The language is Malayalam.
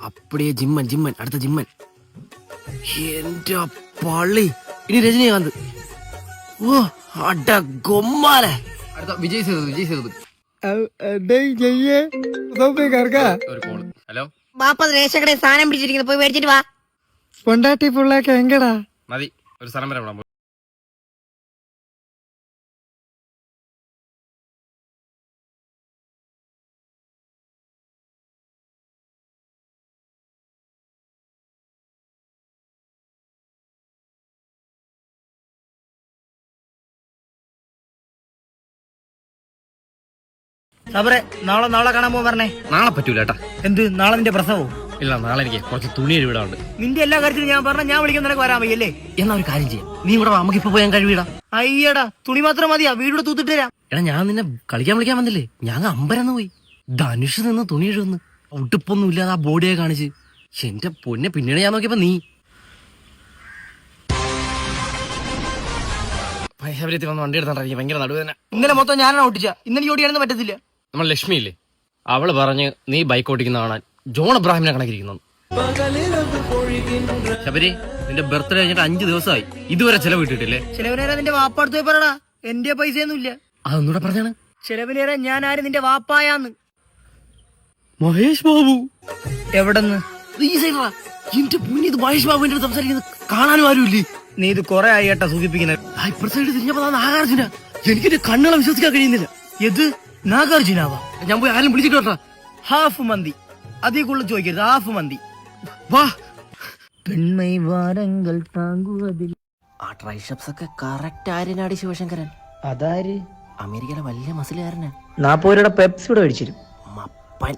അപ്പടിയെ ജിമ്മൻ അടുത്ത ജിമ്മൻ. എന്റെ പള്ളി. ഇനി രജനീകാന്ത്. ഓ അട ഗൊമ്മാലെ. അടുത്ത വിജയ് സേതുപതി. ഒരു കോള്. ഹലോ ബാപ്പ റേഷൻ കടയിൽ സാധനം പിടിച്ചിരിക്കുന്നത്, പോയി മേടിച്ചിട്ട് വാ. പൊണ്ടാട്ടി പിള്ളേക്ക് എങ്കടാ മതി, ഒരു സ്ഥലം വരെ വിടാം. സബറെ, നാളെ കാണാൻ പോകാൻ പറഞ്ഞേ. നാളെ പറ്റൂല ഏട്ടാ. എന്ത് നാളെ നിന്റെ പ്രസവോ? ഇല്ല, നാളെ എനിക്ക് കുറച്ച് തുണി എഴുവിടാണ്ട്. നിന്റെ എല്ലാ കാര്യത്തിലും ഞാൻ പറഞ്ഞ ഞാൻ വിളിക്കാൻ നിനക്ക് വരാൻ വയ്യല്ലേ? എന്നാ ഒരു കാര്യം ചെയ്യാം, നീ ഇവിടെ നമുക്ക് ഇപ്പൊ പോയാൽ കഴിവിടാം. അയ്യടാ, തുണി മാത്രം മതിയാ, വീടിവിടെ തൂത്തിട്ട് തരാം. എടാ, ഞാൻ നിന്നെ കളിക്കാൻ വിളിക്കാൻ വന്നില്ലേ, ഞാൻ അമ്പരന്ന് പോയി. ധനുഷ് നിന്ന് തുണി എഴുതുന്നു, ഉടുപ്പൊന്നും ഇല്ലാതെ ആ ബോഡിയെ കാണിച്ച്. എന്റെ പൊന്നെ, പിന്നീട് ഞാൻ നോക്കിയപ്പോ നീ ശബരിയത്തിൽ വന്ന് വണ്ടി എടുത്താൽ ഭയങ്കര നടുവേദന. ഇന്നലെ മൊത്തം ഞാനാണ് ഓട്ടിച്ച, ഇന്നലെ ഓടിയാണെന്ന് പറ്റത്തില്ല. നമ്മൾ ലക്ഷ്മി ഇല്ലേ, അവള് പറഞ്ഞ് നീ ബൈക്ക് ഓടിക്കുന്ന കാണാൻ ജോൺ അബ്രാഹിമിനെ കണക്കിരിക്കുന്നു. ശബരി, നിന്റെ ബർത്ത്ഡേ കഴിഞ്ഞിട്ട് 5 ദിവസമായി, ഇതുവരെ ചെലവ് കിട്ടിയിട്ടില്ലേ? ചെലവിനേരാ നിന്റെ വാപ്പ അടുത്ത് പോയി പറടാ, എന്റെ പൈസയൊന്നും ഇല്ല. അതൊന്നുകൂടെ പറഞ്ഞാണ്. ചെലവിനേരാ ഞാൻ ആര് നിന്റെ വാപ്പായാന്ന്. മഹേഷ് ബാബു എവിടെന്ന്? എന്റെ പൊന്നി, ഇത് മഹേഷ് ബാബുവിന്റെ അടുത്ത് സംസാരിക്കുന്നത് കാണാനും ആരുമില്ലേ? നീ ഇത് കൊറേ ആയി ഏട്ടാ സൂചിപ്പിക്കുന്നത്. ഇപ്പുറത്തെ തിരിഞ്ഞപ്പോ നാഗാർജുന. എനിക്ക് എന്റെ കണ്ണുകളെ വിശ്വസിക്കാൻ കഴിയുന്നില്ല. എത് നാഗാർജുനാവാ? ഞാൻ പോയി ആരും വിളിച്ചിട്ട് വരട്ടാ. ഹാഫ് മന്തി, അതേ കൂടുതൽ ചോദിക്കരുത്, ഹാഫ് മന്തി. വാ. പെൺമൈ വാരങ്ങൾ താങ്കുവതിൽ. ആ ട്രൈഷപ്സ് ഒക്കെ കറക്റ്റ് ആര്യനാടി ശിവശങ്കരൻ. അതാര്? അമേരിക്കയിലെ വലിയ മസിലുകാരനാ. 40 രൂപയുടെ പെപ്സി ഇവിടെ മേടിച്ചിരും. മപ്പൻ.